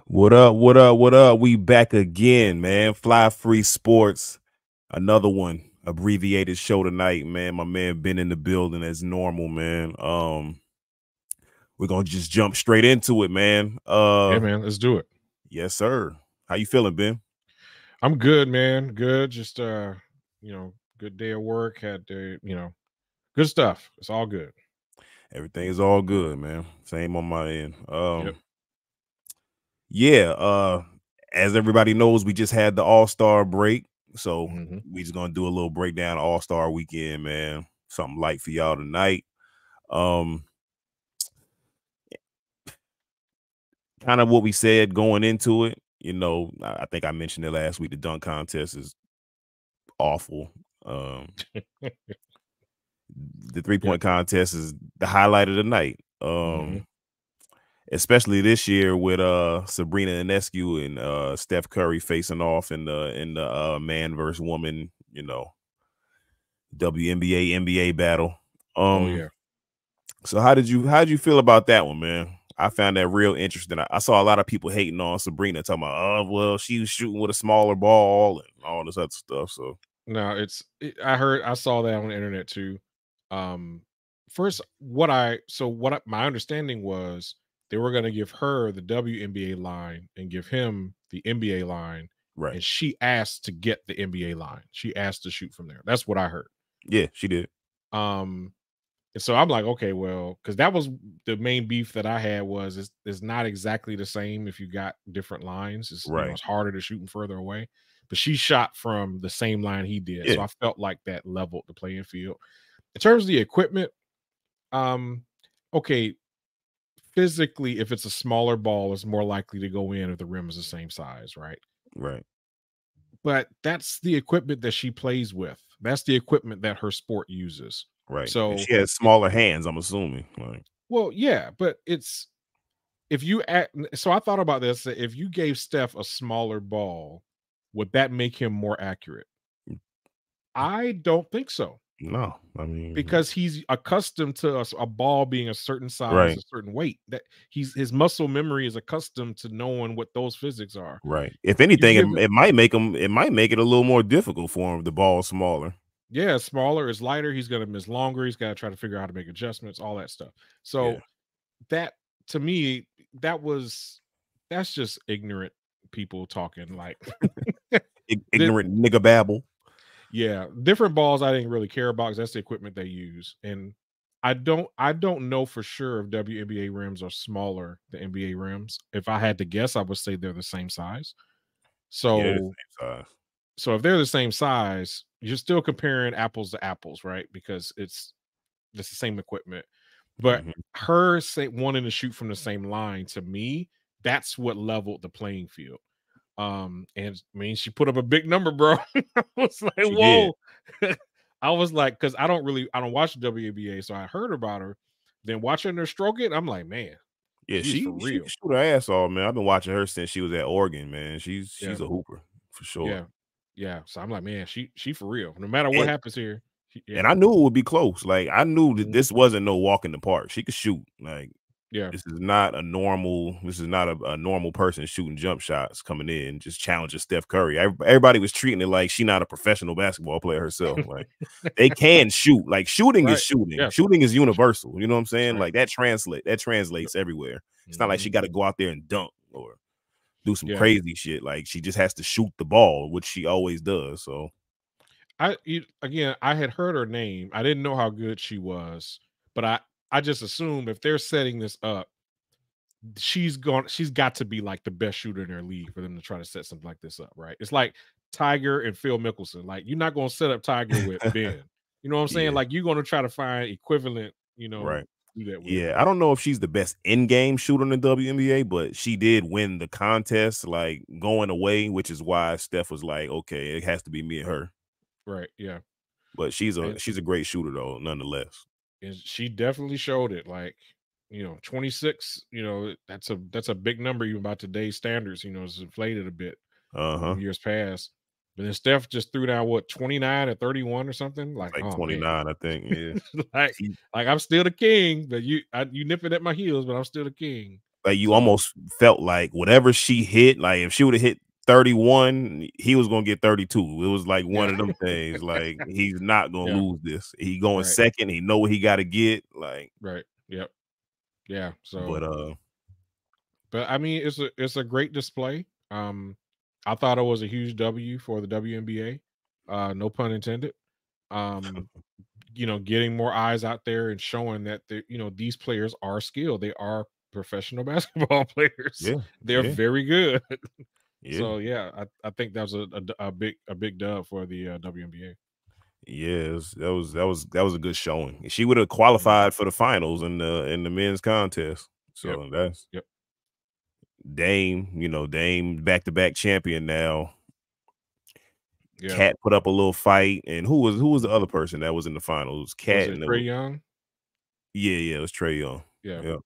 What up? What up? What up? We back again, man. Fly Free Sports. Another one. Abbreviated show tonight, man. My man been in the building as normal, man. We're gonna just jump straight into it, man. Yeah, man, let's do it. Yes, sir. How you feeling, Ben? I'm good, man. Good. Just good day of work. Had good stuff. It's all good. Everything is all good, man. Same on my end. Yep. Yeah, as everybody knows, we just had the All-Star break. So we just gonna do a little breakdown of All-Star weekend, man. Something light for y'all tonight. Kind of what we said going into it. You know, I think I mentioned it last week. The dunk contest is awful. The 3-point contest is the highlight of the night. Especially this year with Sabrina Ionescu and Steph Curry facing off in the man versus woman, you know, WNBA NBA battle. So how did you feel about that one, man? I found that real interesting. I saw a lot of people hating on Sabrina, talking about, oh, well, she was shooting with a smaller ball and all this other stuff. So no, I saw that on the internet too. First, my understanding was they were going to give her the WNBA line and give him the NBA line. Right. And she asked to get the NBA line. She asked to shoot from there. That's what I heard. Yeah, she did. And so I'm like, okay, well, because that was the main beef that I had was it's not exactly the same if you got different lines. It's, right. It's harder to shoot from further away. But she shot from the same line he did. Yeah. So I felt like that leveled the playing field. In terms of the equipment, okay, physically, if it's a smaller ball, it's more likely to go in if the rim is the same size, right? Right. But that's the equipment that she plays with. That's the equipment that her sport uses. Right. So and she has smaller hands, I'm assuming. Like, well, yeah, but it's so I thought about this. If you gave Steph a smaller ball, would that make him more accurate? I don't think so. No, I mean, because he's accustomed to a ball being a certain size, right. a certain weight. That his muscle memory is accustomed to knowing what those physics are. Right. If anything, it might make him. It might make it a little more difficult for him if the ball is smaller. Yeah, smaller is lighter. He's going to miss longer. He's got to try to figure out how to make adjustments, all that stuff. So that to me, that's just ignorant people talking like ignorant nigga babble. Yeah, different balls I didn't really care about because that's the equipment they use, and I don't know for sure if WNBA rims are smaller than NBA rims. If I had to guess, I would say they're the same size. So, the same size. So if they're the same size, you're still comparing apples to apples, right? Because it's the same equipment. But her wanting to shoot from the same line, to me, that's what leveled the playing field. And I mean, she put up a big number, bro. I was like, whoa. I was like, because I don't watch the WNBA, so I heard about her. Then watching her stroke it, I'm like, man, yeah, she shoot her ass off, man. I've been watching her since she was at Oregon, man. She's a hooper for sure. Yeah. So I'm like, man, she for real. No matter what happens here. And I knew it would be close. Like I knew that this wasn't no walk in the park. She could shoot. Like, this is not a normal. This is not a normal person shooting jump shots coming in, just challenging Steph Curry. Everybody was treating it like she's not a professional basketball player herself. Like they can shoot. Like shooting is shooting. Yeah. Shooting is universal. You know what I'm saying? Like that translates everywhere. It's not like she got to go out there and dunk or do some crazy shit. Like she just has to shoot the ball, which she always does. So I had heard her name. I didn't know how good she was, but I just assume if they're setting this up, she's got to be like the best shooter in their league for them to try to set something like this up, right? It's like Tiger and Phil Mickelson. Like you're not going to set up Tiger with Ben. You know what I'm saying? Like you're going to try to find equivalent, right. I don't know if she's the best in-game shooter in the WNBA, but she did win the contest, like going away, which is why Steph was like, okay, it has to be me and her. Right. Yeah. But she's a great shooter though, nonetheless. And she definitely showed it. Like, 26, that's a big number even by today's standards. It's inflated a bit years past. But then Steph just threw down 29 or 31 or something. Like 29, man. I think. Yeah. like I'm still the king, but you nipping at my heels, but I'm still the king. Like you almost felt like whatever she hit, like if she would have hit 31, he was gonna get 32. It was like one of them things. Like he's not gonna lose this. He going second. He know what he got to get. Like Yep. Yeah. So, but I mean, it's a great display. I thought it was a huge W for the WNBA. No pun intended. Getting more eyes out there and showing that these players are skilled. They are professional basketball players. Yeah, they're very good. Yeah. So I think that was a big dub for the WNBA. Yes, that was a good showing. She would have qualified for the finals in the men's contest. So that's Dame, Dame back-to-back champion now. Cat put up a little fight, and who was the other person that was in the finals? Cat and Trae Young. Yeah, it was Trae Young. Yeah.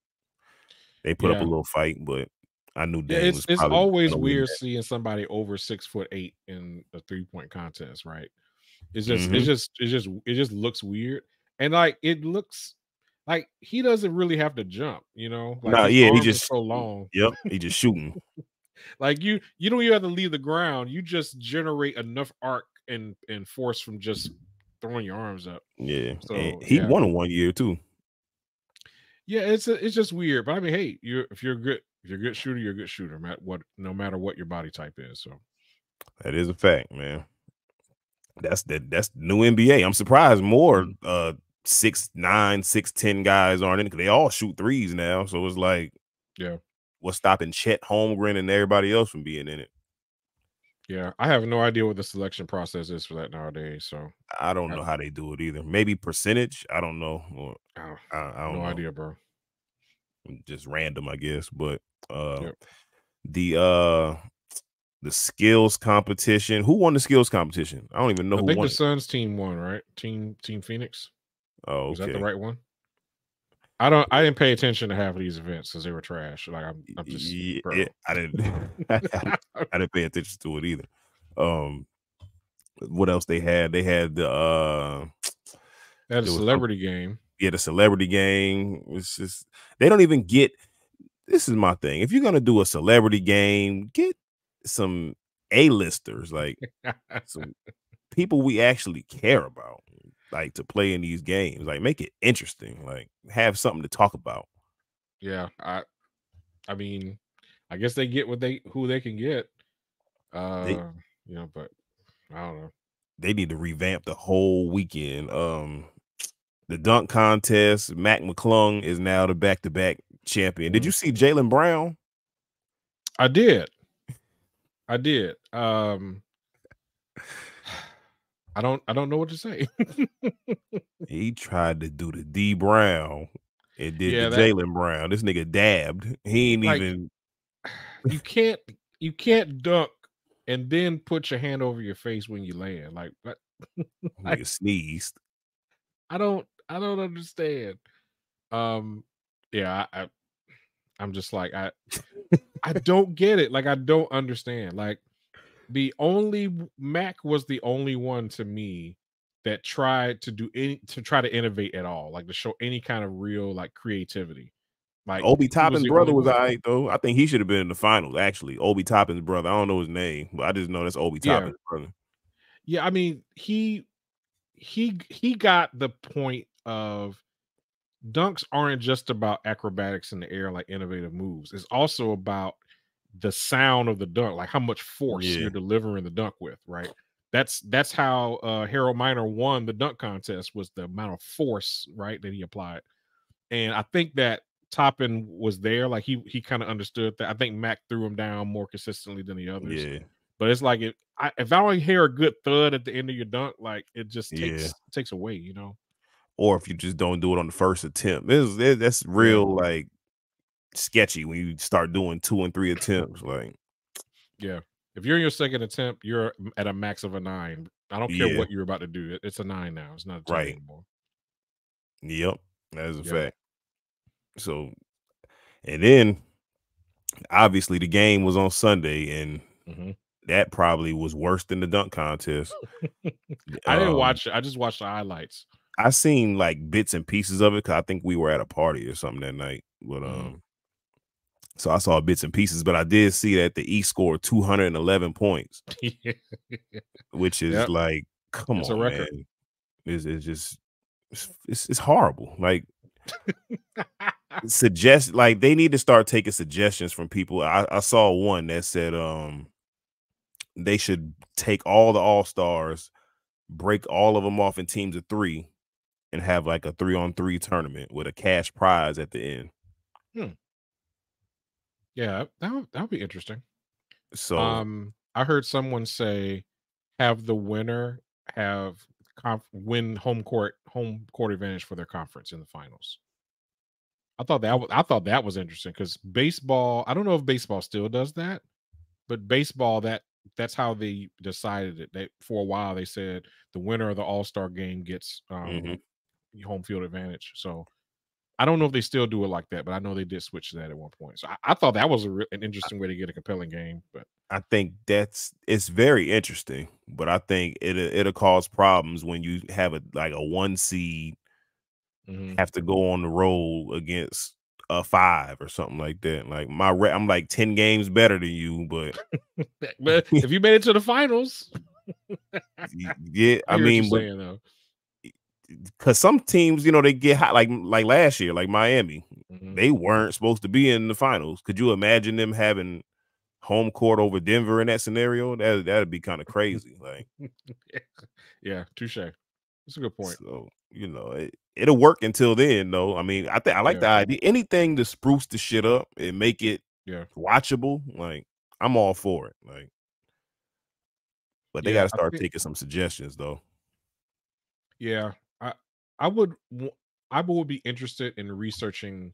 They put up a little fight, but I knew Dame was it's always weird seeing somebody over 6'8" in a 3-point contest, right? It's just it just looks weird, and like it looks like he doesn't really have to jump, Like he just so long. Yep, he just shooting. Like you don't even have to leave the ground. You just generate enough arc and force from just throwing your arms up. Yeah, so and he won in 1 year too. Yeah, it's just weird, but I mean, hey, if you're a good shooter, you're a good shooter, no matter what your body type is. So that is a fact, man. That's new NBA. I'm surprised more 6'9", 6'10" guys aren't in it, because they all shoot threes now. So it's like, what's stopping Chet Holmgren and everybody else from being in it? Yeah, I have no idea what the selection process is for that nowadays. So I don't know how they do it either. Maybe percentage. I don't know. I don't know. Idea, bro. Just random, I guess. But the skills competition. Who won the skills competition? I don't even know who won. I think the Suns team won, right? Team Phoenix. Oh, okay. Was that the right one? I didn't pay attention to half of these events because they were trash. Like I'm just I didn't pay attention to it either. What else they had? They had the a celebrity game. Yeah, the celebrity game. It's just they don't even get. This is my thing. If you're gonna do a celebrity game, get some A-listers, like some people we actually care about, like to play in these games. Like make it interesting. Like have something to talk about. Yeah, I mean, I guess they get who they can get. But I don't know. They need to revamp the whole weekend. The dunk contest. Mac McClung is now the back-to-back champion. Did you see Jaylen Brown? I did. I don't know what to say. He tried to do the D Brown and did the Jaylen Brown. This nigga dabbed. He ain't even. You can't dunk and then put your hand over your face when you land. Like what? Nigga sneezed. I don't understand. Yeah, I'm just like I don't get it. Like I don't understand. Like Mac was the only one to me that tried to try to innovate at all, like to show any kind of real like creativity. Like Obi Toppin's brother was all right though. I think he should have been in the finals. Actually, Obi Toppin's brother. I don't know his name, but I just know that's Obi Toppin's brother. Yeah, I mean he got the point of dunks aren't just about acrobatics in the air, like innovative moves. It's also about the sound of the dunk, like how much force you're delivering the dunk with, right? That's how Harold Miner won the dunk contest, was the amount of force, right, that he applied. And I think that Toppin was there, like he kind of understood that. I think Mac threw him down more consistently than the others. Yeah. But it's like if I don't hear a good thud at the end of your dunk, like it just takes away, Or if you just don't do it on the first attempt, that's real like sketchy when you start doing 2 and 3 attempts. Like, if you're in your second attempt, you're at a max of a 9. I don't care what you're about to do. It's a 9 now. It's not a 10 anymore. Yep, that is a fact. So, and then obviously the game was on Sunday, and that probably was worse than the dunk contest. I didn't watch it. I just watched the highlights. I seen like bits and pieces of it because I think we were at a party or something that night. But So I saw bits and pieces, but I did see that the East scored 211 points, which is like, come on, man. It's just it's horrible. Like, like they need to start taking suggestions from people. I saw one that said they should take all the all-stars, break all of them off in teams of 3, and have like a 3-on-3 tournament with a cash prize at the end. Yeah, that would be interesting. So I heard someone say have the winner win home court advantage for their conference in the finals. I thought that was interesting because baseball, I don't know if baseball still does that, but baseball, that's how they decided it. They, for a while, they said the winner of the All-Star game gets home field advantage. So I don't know if they still do it like that, but I know they did switch to that at one point. So I thought that was an interesting way to get a compelling game. But I think it's very interesting, but I think it'll cause problems when you have a 1 seed have to go on the road against a 5 or something like that. Like I'm like 10 games better than you, but but if you made it to the finals, yeah, I mean, because some teams, they get hot, like last year, like Miami, they weren't supposed to be in the finals. Could you imagine them having home court over Denver in that scenario? That'd be kind of crazy. Like, yeah, touche. That's a good point. So it'll work until then, though. I mean, I like the idea. Anything to spruce the shit up and make it watchable. Like, I'm all for it. Like, but they got to start taking some suggestions, though. Yeah, I would be interested in researching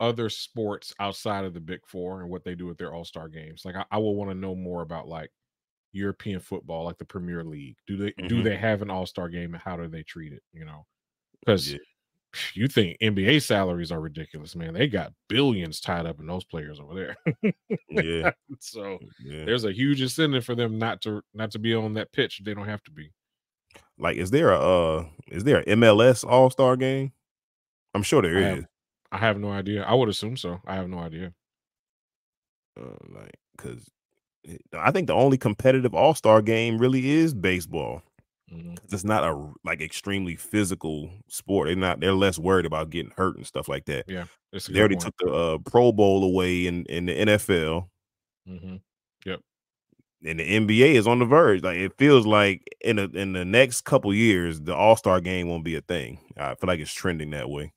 other sports outside of the Big Four and what they do with their All-Star games. Like, I will want to know more about like European football, like the Premier League. Do they have an All-Star game, and how do they treat it? Because you think NBA salaries are ridiculous, man. They got billions tied up in those players over there. Yeah. So there's a huge incentive for them not to be on that pitch if they don't have to be. Like, is there a MLS All-Star game? I'm sure there is. I have no idea. I would assume so. I have no idea. Because I think the only competitive All-Star game really is baseball. It's not a extremely physical sport. They're less worried about getting hurt and stuff like that. Yeah, they already took the Pro Bowl away in the NFL. Yep. And the NBA is on the verge. Like, it feels like in the next couple years, the All-Star game won't be a thing. I feel like it's trending that way.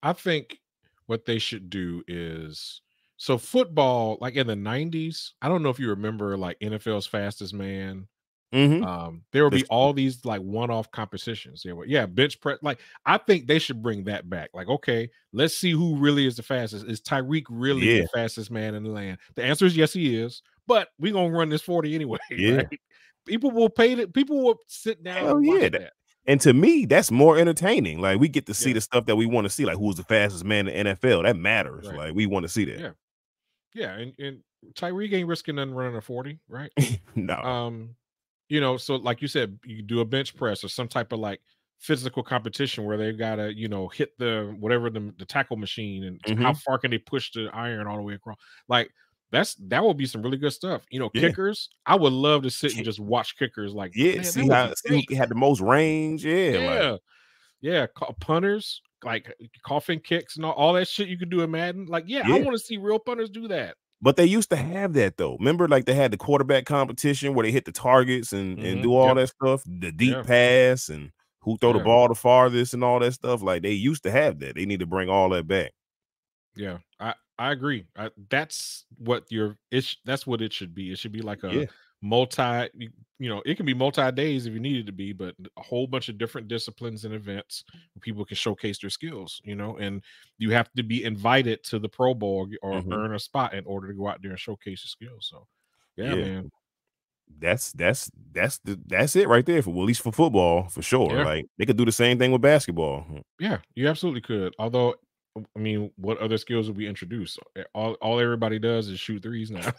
I think what they should do is, so football, like in the 90s, I don't know if you remember like NFL's Fastest Man. There will be all these like one-off competitions. Bench press. Like, I think they should bring that back. Like, okay, let's see who really is the fastest. Is Tyreek really the fastest man in the land? The answer is yes, he is. But we're gonna run this 40 anyway. Right? People will pay it. People will sit down and watch that. And to me, that's more entertaining. Like, we get to see the stuff that we want to see, like who's the fastest man in the NFL. That matters. Right. Like, we want to see that. Yeah. And Tyreek ain't risking nothing running a 40, right? No. So like you said, you do a bench press or some type of like physical competition where they've got to, hit the tackle machine, and how far can they push the iron all the way across? Like, that will be some really good stuff. Kickers. I would love to sit and just watch kickers. Like, see who had the most range. Punters, like coffin kicks and all that shit you could do in Madden. Like, I want to see real punters do that. But they used to have that, though. Remember, like, they had the quarterback competition where they hit the targets and do all that stuff, the deep pass and who throw the ball the farthest and all that stuff. Like, they used to have that. They need to bring all that back. Yeah, I agree. That's what it should be. It should be like a multi, it can be multi days if you need it to be, but a whole bunch of different disciplines and events where people can showcase their skills, and you have to be invited to the Pro Bowl or earn a spot in order to go out there and showcase your skills. So man, that's it right there for, well, at least for football, for sure. Like, they could do the same thing with basketball. Yeah, you absolutely could. Although, I mean, what other skills would we introduce? All everybody does is shoot threes now.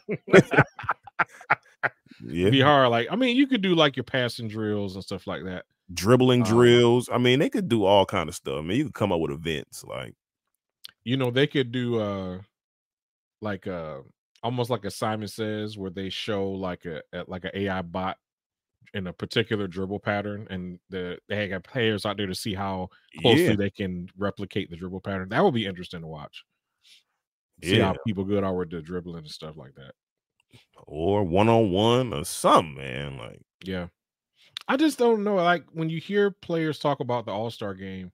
It'd be hard. Like, I mean, you could do like your passing drills and stuff like that. Dribbling drills. I mean, they could do all kind of stuff. I mean, you could come up with events like, they could do like almost like a Simon Says, where they show like a like an AI bot in a particular dribble pattern, and they got players out there to see how closely they can replicate the dribble pattern. That would be interesting to watch. See how people good are with the dribbling and stuff like that. Or 1-on-1 or something, man. Like, yeah. I just don't know. Like when you hear players talk about the All-Star game,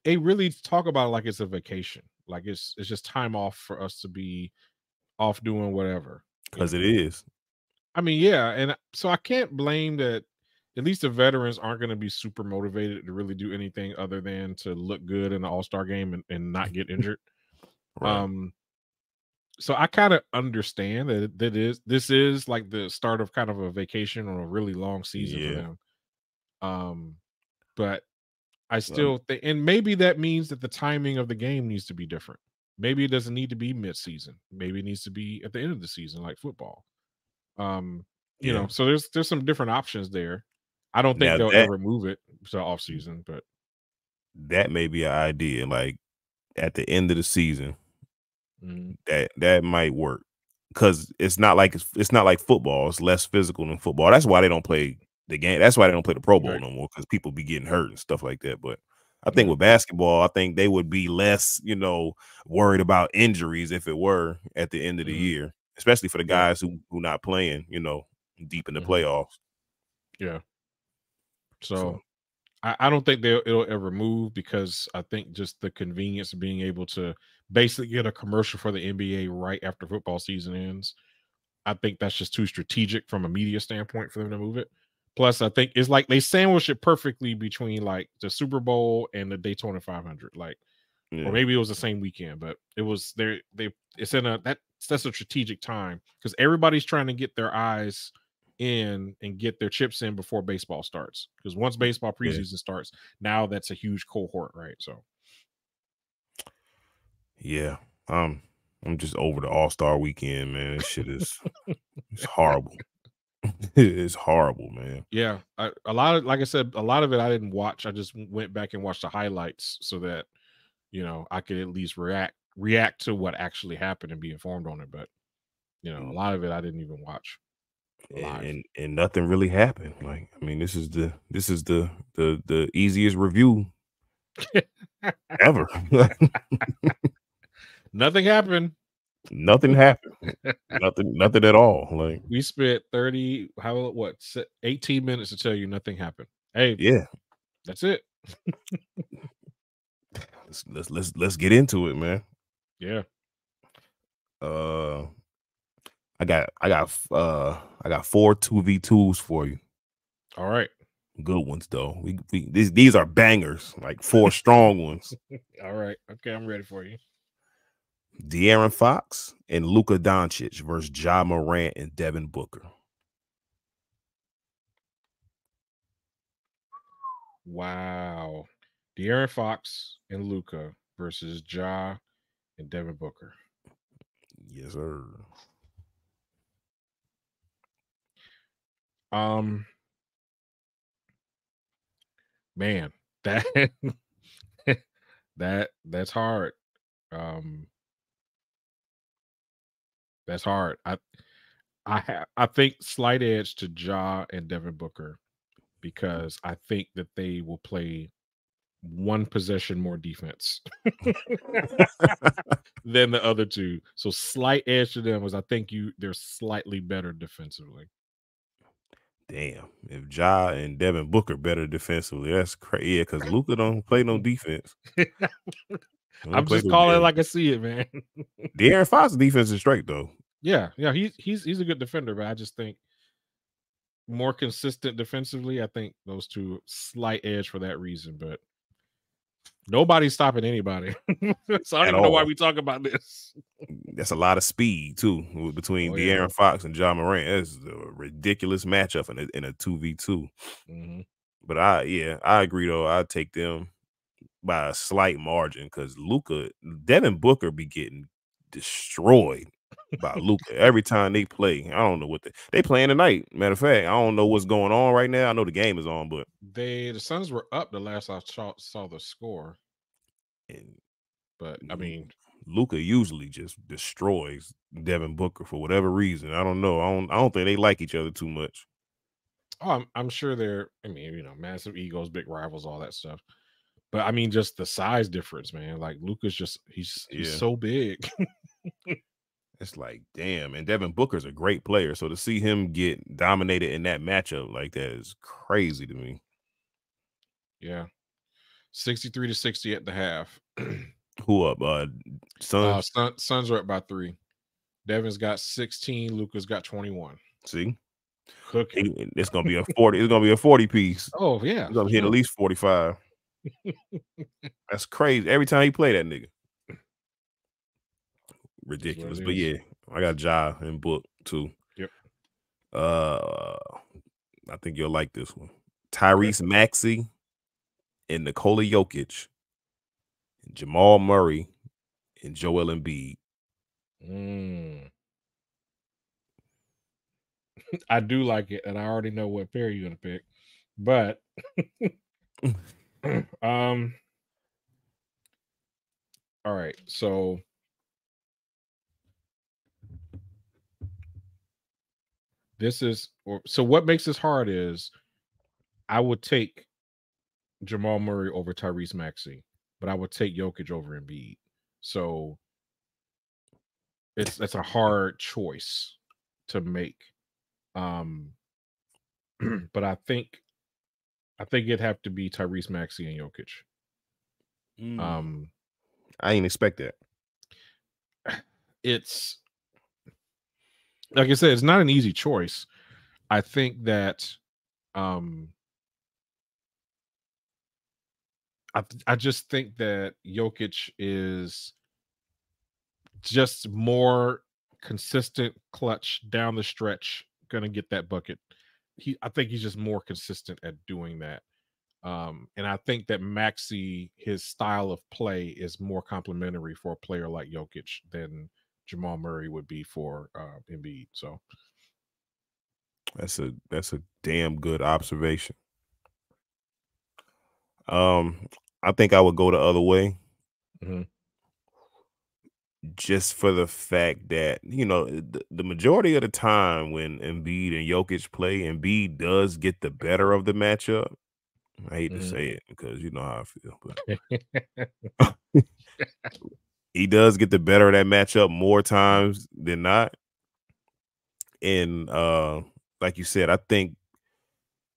they really talk about it like it's a vacation. Like it's just time off for us to be off doing whatever. Because it is. I mean, yeah, and so I can't blame that. At least the veterans aren't going to be super motivated to really do anything other than to look good in the All-Star game and not get injured. Right. So I kind of understand that this is like the start of kind of a vacation or a really long season for them. But I still think, and maybe that means that the timing of the game needs to be different. Maybe it doesn't need to be mid-season. Maybe it needs to be at the end of the season, like football. You know, so there's some different options there. I don't think they'll ever move it to off season, but that may be an idea. Like at the end of the season, that might work, because it's not like football. It's less physical than football. That's why they don't play the game. That's why they don't play the Pro Bowl no more, because people be getting hurt and stuff like that. But I think with basketball, I think they would be less, worried about injuries if it were at the end of the year, especially for the guys who not playing, deep in the playoffs. Yeah. So I don't think it'll ever move, because I think just the convenience of being able to basically get a commercial for the NBA right after football season ends, I think that's just too strategic from a media standpoint for them to move it. Plus, I think it's like they sandwich it perfectly between like the Super Bowl and the Daytona 500, like, or maybe it was the same weekend, but it was it's in that's a strategic time, because everybody's trying to get their eyes in and get their chips in before baseball starts, because once baseball preseason starts, now that's a huge cohort, right? So I'm just over the All-Star weekend, man. This shit is it's horrible. It's horrible, man. Yeah, a lot of, like I said, a lot of it I didn't watch. I just went back and watched the highlights so that I could at least react to what actually happened and be informed on it. But a lot of it I didn't even watch. And nothing really happened. Like, I mean, this is the easiest review ever. Nothing happened. Nothing happened. nothing at all. Like, we spent 18 minutes to tell you nothing happened. Hey, yeah, that's it. let's get into it, man. Yeah. I got 4 2v2s for you. All right. Good ones though. These are bangers, like 4 strong ones. All right. Okay, I'm ready for you. De'Aaron Fox and Luka Doncic versus Ja Morant and Devin Booker. Wow. De'Aaron Fox and Luka versus Ja and Devin Booker. Yes, sir. Man, that's hard. That's hard. I think slight edge to Ja and Devin Booker, because I think that they will play one possession more defense than the other two. So slight edge to them, was I think they're slightly better defensively. Damn, if Ja and Devin Booker better defensively, that's crazy. Yeah, because Luka don't play no defense. I'm just calling it like I see it, man. De'Aaron Fox defense is straight though. Yeah, he's a good defender, but I just think more consistent defensively. I think those two slight edge for that reason, but nobody's stopping anybody. So I don't even know why we talk about this. That's a lot of speed too between De'Aaron Fox and Ja Morant. That's a ridiculous matchup in a 2v2. But I agree though. I'd take them by a slight margin, because Devin Booker be getting destroyed by Luka every time they play. I don't know what they playing tonight. Matter of fact, I don't know what's going on right now. I know the game is on, but the Suns were up the last I saw the score. But I mean, Luka usually just destroys Devin Booker for whatever reason. I don't know. I don't think they like each other too much. Oh, I'm sure they're. I mean, massive egos, big rivals, all that stuff. But I mean, just the size difference, man. Like Luka's just he's so big. It's like, damn. And Devin Booker's a great player. So to see him get dominated in that matchup like that is crazy to me. Yeah. 63-60 at the half. Who up? Suns? Suns are up by 3. Devin's got 16. Luka's got 21. See? Cooking. It's gonna be a 40. It's gonna be a 40 piece. Oh, yeah. He's gonna hit at least 45. That's crazy. Every time he play that nigga. Ridiculous. But yeah, I got Ja and Book too. Yep. I think you'll like this one. Tyrese Maxey and Nikola Jokic, and Jamal Murray and Joel Embiid. I do like it, and I already know what pair you're gonna pick. But all right, so what makes this hard is I would take Jamal Murray over Tyrese Maxey, but I would take Jokic over Embiid. So that's a hard choice to make. But I think it'd have to be Tyrese Maxey and Jokic. I didn't expect that. It's like I said, it's not an easy choice. I think that I just think that Jokic is just more consistent, clutch down the stretch, gonna get that bucket. I think he's just more consistent at doing that. And I think that Maxey, his style of play is more complementary for a player like Jokic than Jamal Murray would be for Embiid. So that's a damn good observation. I think I would go the other way. Just for the fact that, the majority of the time when Embiid and Jokic play, Embiid does get the better of the matchup. I hate to say it because you know how I feel, but he does get the better of that matchup more times than not. And like you said, I think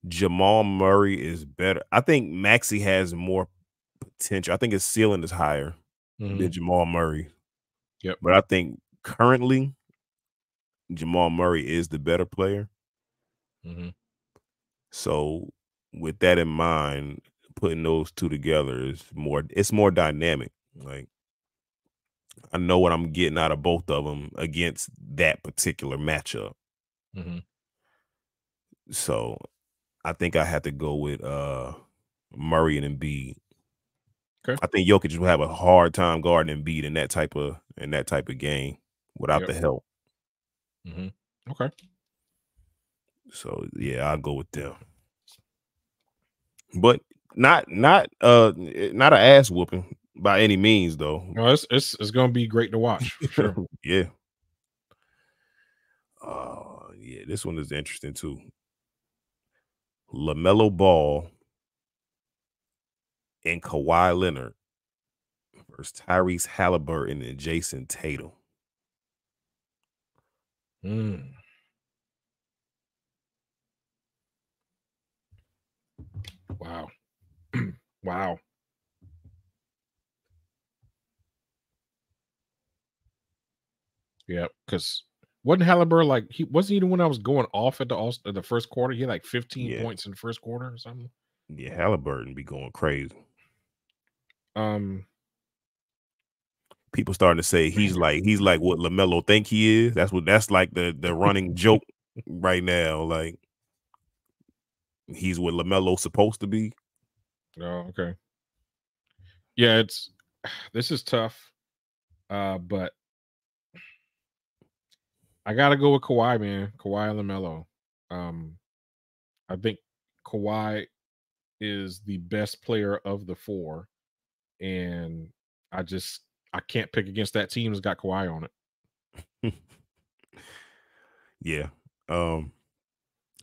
Jamal Murray is better. I think Maxey has more potential. I think his ceiling is higher than Jamal Murray. Yep. But I think currently Jamal Murray is the better player. So with that in mind, putting those two together is more dynamic. Like I know what I'm getting out of both of them against that particular matchup. So I think I had to go with Murray and Embiid. Okay. I think Jokic will have a hard time guarding Embiid in that type of game without the help. Okay. So yeah, I'll go with them. But not an ass whooping by any means, though. No, it's gonna be great to watch for sure. Yeah. Yeah, this one is interesting too. LaMelo Ball and Kawhi Leonard versus Tyrese Halliburton and Jason Tatum. Wow. Wow. Yeah, because wasn't Halliburton like wasn't he the one that was going off at the first quarter? He had like 15 points in the first quarter or something. Yeah, Halliburton be going crazy. People starting to say he's like what LaMelo think he is. That's like the running joke right now. Like he's what LaMelo supposed to be. Oh, okay. Yeah, this is tough. But I gotta go with Kawhi, man. Kawhi and LaMelo. I think Kawhi is the best player of the four, and I just I can't pick against that team that's got Kawhi on it. Yeah.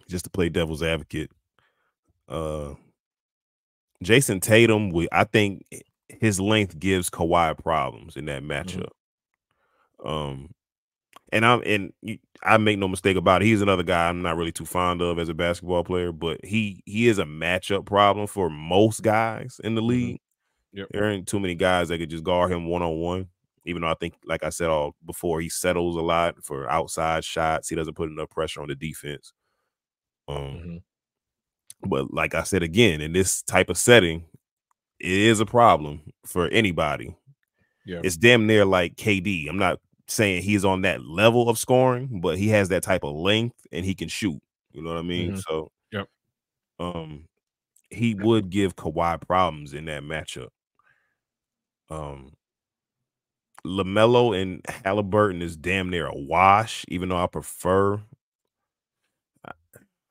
Just to play devil's advocate, Jason Tatum, I think his length gives Kawhi problems in that matchup. I make no mistake about it. He's another guy I'm not really too fond of as a basketball player, but he is a matchup problem for most guys in the league. Yep. There ain't too many guys that could just guard him one-on-one. Even though I think, like I said all before, he settles a lot for outside shots. He doesn't put enough pressure on the defense. But like I said again, in this type of setting, it is a problem for anybody. Yeah. It's damn near like KD. I'm not saying he's on that level of scoring, but he has that type of length and he can shoot. You know what I mean? So, yep. He would give Kawhi problems in that matchup. LaMelo and Halliburton is damn near a wash, even though I prefer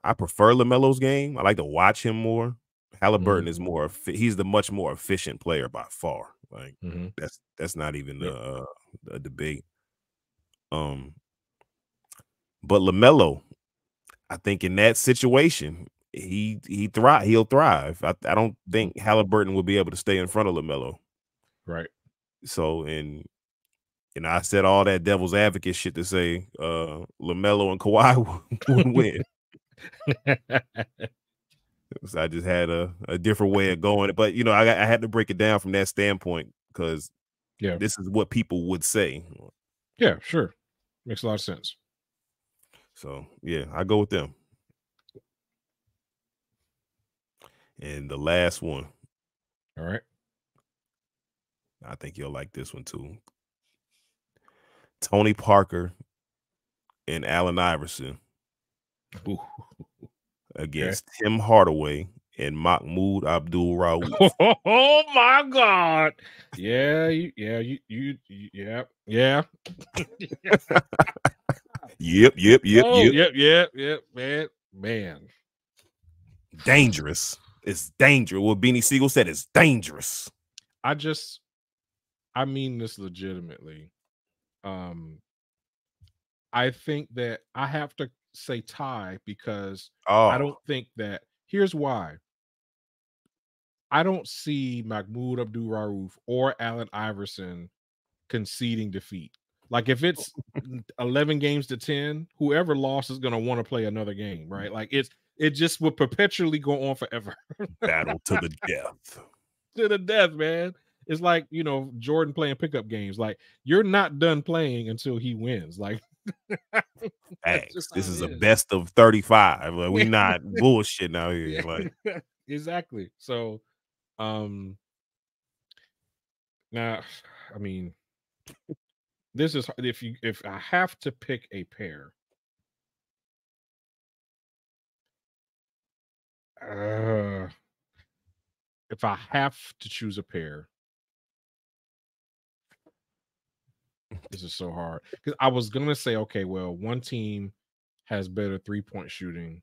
LaMelo's game. I like to watch him more. Halliburton is more he's the much more efficient player by far. Like that's not even a debate. But LaMelo, I think in that situation, he'll thrive. I don't think Halliburton will be able to stay in front of LaMelo. Right. So I said all that devil's advocate shit to say LaMelo and Kawhi would win. So I just had a different way of going, but I had to break it down from that standpoint because this is what people would say. Yeah, sure, makes a lot of sense. So yeah, I go with them. And the last one. All right. I think you'll like this one too. Tony Parker and Allen Iverson against Tim Hardaway and Mahmoud Abdul-Rauf. Oh my God! Yeah. Yep. Man. Dangerous. It's dangerous. What Beanie Siegel said is dangerous. I mean this legitimately. I think that I have to say tie because I don't think that. Here's why. I don't see Mahmoud Abdul-Rauf or Allen Iverson conceding defeat. Like if it's 11 games to 10, whoever lost is going to want to play another game, right? Like it just would perpetually go on forever. Battle to the death. To the death, man. It's like, Jordan playing pickup games. Like you're not done playing until he wins. Like this is a best of 35. Like, we not bullshitting out here. Like exactly. So now, I mean, this is if I have to pick a pair. If I have to choose a pair, this is so hard because I was gonna say, okay, well, one team has better 3-point shooting,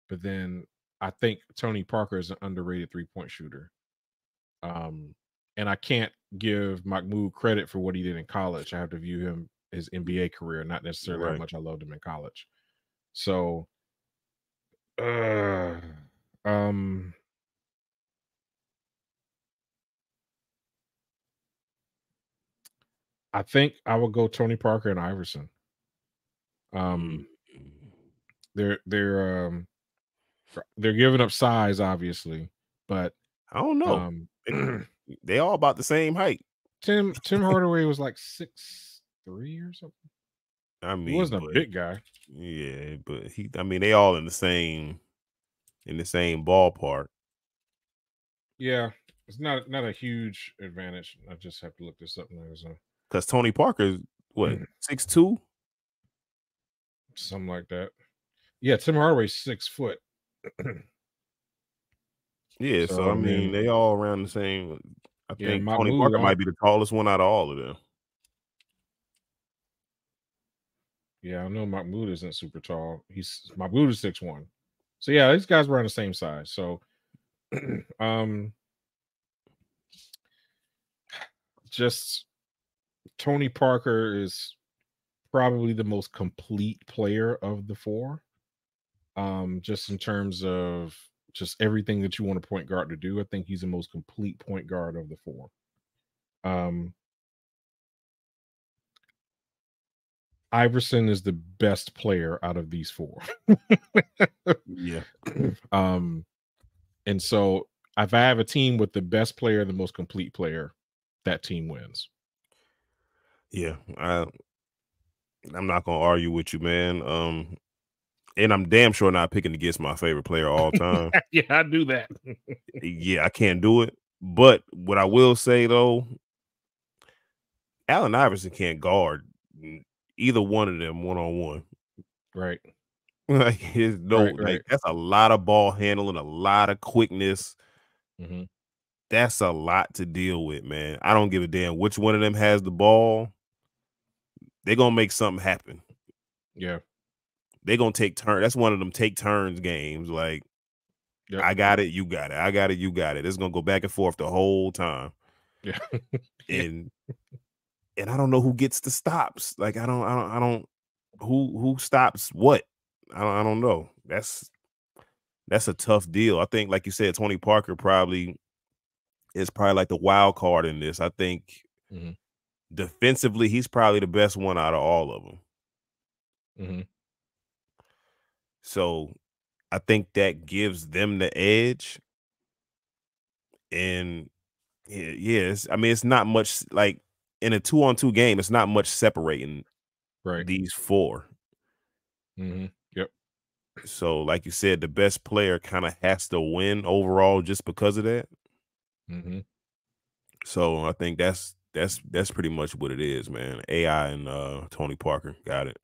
but then I think Tony Parker is an underrated 3-point shooter. And I can't give Mahmoud credit for what he did in college. I have to view him his NBA career, not necessarily how much I loved him in college. So, I think I will go Tony Parker and Iverson. They're giving up size, obviously, but I don't know. They all about the same height. Tim Hardaway was like 6'3" or something. I mean, he wasn't a big guy. Yeah, but they all in the same ballpark. Yeah, it's not a huge advantage. I just have to look this up now. Because Tony Parker's what 6'2", something like that. Yeah, Tim Hardaway's 6 foot. Yeah, so I mean, they all around the same. I think Tony Parker might be the tallest one out of all of them. Yeah, I know Mahmoud isn't super tall. Mahmoud is 6'1". So yeah, these guys were around the same size. So just Tony Parker is probably the most complete player of the four. Just in terms of just everything that you want a point guard to do, I think he's the most complete point guard of the four. Iverson is the best player out of these four. Yeah. And so if I have a team with the best player and the most complete player, that team wins. Yeah, I'm not gonna argue with you, man. And I'm damn sure not picking against my favorite player all time. Yeah, I do that. Yeah, I can't do it. But what I will say though, Allen Iverson can't guard either one of them one-on-one. Right. Like his like that's a lot of ball handling, a lot of quickness. Mm-hmm. That's a lot to deal with, man. I don't give a damn which one of them has the ball. They're gonna make something happen. Yeah. They're gonna take turns. That's one of them take turns games. Like, yep. I got it, you got it. I got it, you got it. It's gonna go back and forth the whole time. Yeah. And I don't know who gets the stops. Like, I don't who stops what? I don't know. That's a tough deal. I think, like you said, Tony Parker is probably like the wild card in this. I think defensively, he's probably the best one out of all of them. Mm-hmm. So I think that gives them the edge. And yes, I mean, it's not much like in a 2-on-2 game, it's not much separating these four. Mm-hmm. Yep. So, like you said, the best player kind of has to win overall just because of that. Mm-hmm. So I think that's pretty much what it is, man. AI and Tony Parker got it.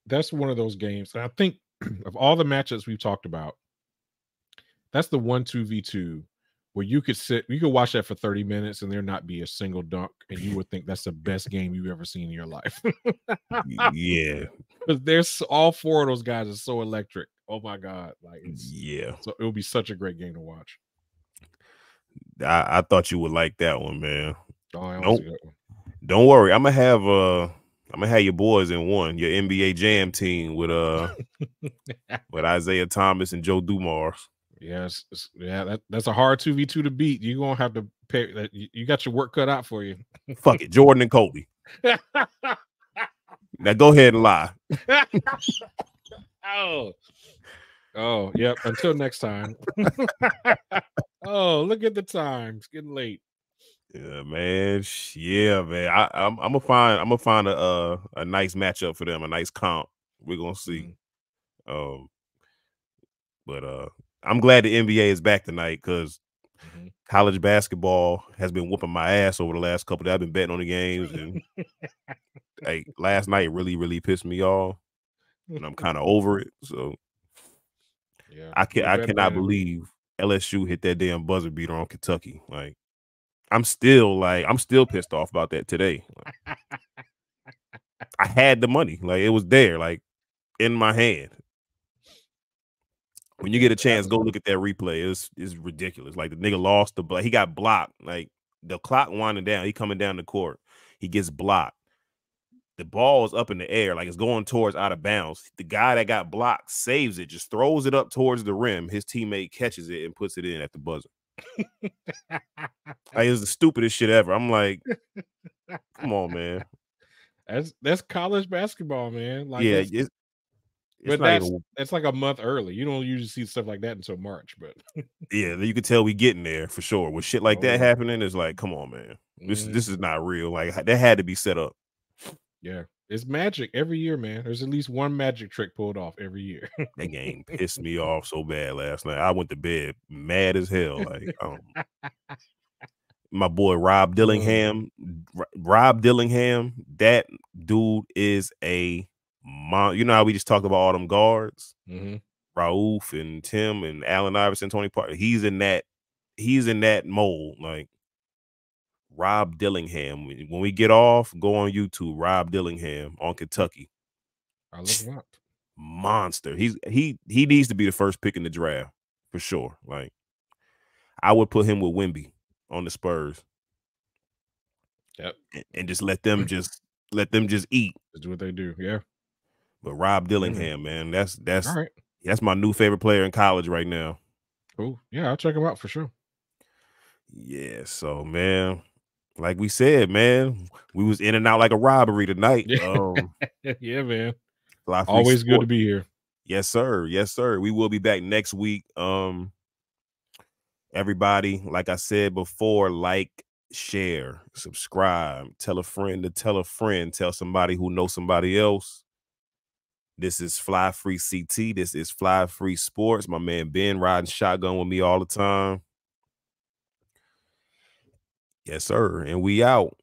That's one of those games. I think of all the matchups we've talked about, that's the 1-2v2 where you could watch that for 30 minutes and there not be a single dunk, and you would think that's the best game you've ever seen in your life. Yeah, because there's all four of those guys are so electric. Oh my god, like so it will be such a great game to watch. I thought you would like that one, man. Oh, don't worry. I'm gonna have your boys in one, your NBA Jam team with with Isaiah Thomas and Joe Dumars. Yes, that's a hard 2v2 to beat. You're gonna have to pay that. You got your work cut out for you. Fuck it, Jordan and Kobe. Now go ahead and lie. Oh, yep. Until next time. Oh, look at the time. It's getting late. Yeah, man. Yeah, man. I'm gonna find a nice matchup for them, a nice comp. We're gonna see. But I'm glad the NBA is back tonight because college basketball has been whooping my ass over the last couple of days. I've been betting on the games, and like last night really pissed me off, and I'm kind of over it. So yeah, I cannot believe LSU hit that damn buzzer beater on Kentucky. Like I'm still pissed off about that today. Like, I had the money, like it was there, like in my hand. When you get a chance, go look at that replay. It's ridiculous. Like the nigga lost he got blocked. Like the clock winding down. He coming down the court. He gets blocked. The ball is up in the air, like it's going towards out of bounds. The guy that got blocked saves it, just throws it up towards the rim. His teammate catches it and puts it in at the buzzer. Like, it's the stupidest shit ever. I'm like, come on, man. That's college basketball, man. Like, yeah, but that's like a month early. You don't usually see stuff like that until March, but yeah, you can tell we getting there for sure. With shit like that happening, it's like, come on, man. This is not real. Like that had to be set up. Yeah, it's magic every year, man. There's at least one magic trick pulled off every year. That game pissed me off so bad last night. I went to bed mad as hell. Like, my boy Rob Dillingham. Rob Dillingham, that dude is a you know how we just talked about all them guards, Raouf and Tim and Allen Iverson, Tony Parker. He's in that mold. Like Rob Dillingham. When we get off, go on YouTube. Rob Dillingham on Kentucky. I look him up. Monster. He needs to be the first pick in the draft for sure. Like I would put him with Wemby on the Spurs. Yep. And just let them just eat. That's what they do. Yeah. But Rob Dillingham, man, that's all right. That's my new favorite player in college right now. Cool. Yeah, I'll check him out for sure. Yeah, so man, like we said, man, we was in and out like a robbery tonight. Yeah, man. Always good to be here. Yes, sir. Yes, sir. We will be back next week. Everybody, like I said before, like, share, subscribe, tell a friend to tell a friend, tell somebody who knows somebody else. This is Fly Free CT. This is Fly Free Sports. My man Ben riding shotgun with me all the time. Yes, sir. And we out.